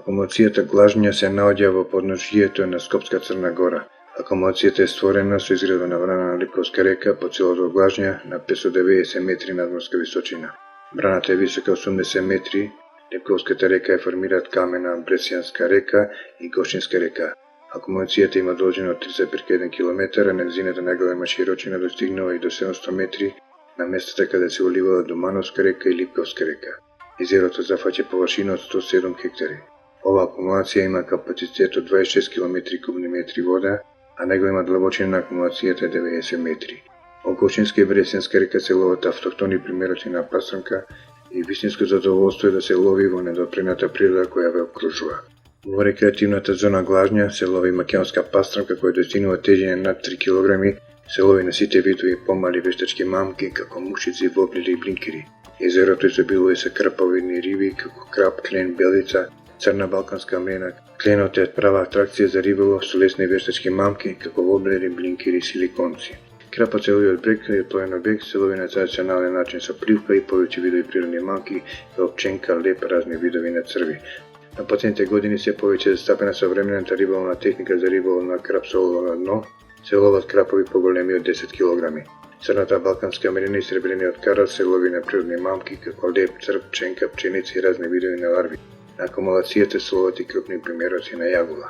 Акумулацијата глажња се наоѓа во подножјието на Скопска Црна Гора. Акумулацијата е створена со изградбена брана на Липковска река по целото глажња на 590 метри надморска височина. Браната е висока 80 метри, Липковската река е формираат камена Бресјанска река и Гошинска река. Акумулацијата има должина од 3,1 км, а нејзината најголема широчина достигнува и до 700 метри на местата каде се уливаат Домановска река и Липковска река. Езерото зафаќа површина од 107 хектари. Ова акумулација има капацитет од 26 км кубни метри вода, а најголема длабочина на акумулацијата е 90 метри. Во Гошинска и Бресјанска река се ловат автохтони примероци на пастрамка и вистинско задоволство е да се лови во недопрената природа која ве окружува. Во рекреативната зона глажња се лови македонска пастрамка која достигнува тежина над 3 кг, се лови на сите видови помали вештачки мамки како мушици, воблери и блинкери. Езерото изобилува со краповидни риби како крап, клен, белица, црна балканска мрена. Кленот е права атракција за риболов со лесни вештачки мамки како воблери, блинкери и силиконци. Крапот се лови од брег и од пловен објект се лови на традиционален начин со пливка и повеќе видови природни мамки како пченка, леп, разни видови на црви. На последните години се повеќе застапена современата риболовна техника за риболов на крап со олово на дно, се ловат крапови поголеми од 10 кг. Црната балканска мрена и сребрениот карат се лови на природни мамки како леп, црв, пченка, пченица и разни видови на ларви. На акумулацијата се ловат и крупни примероци на јагула.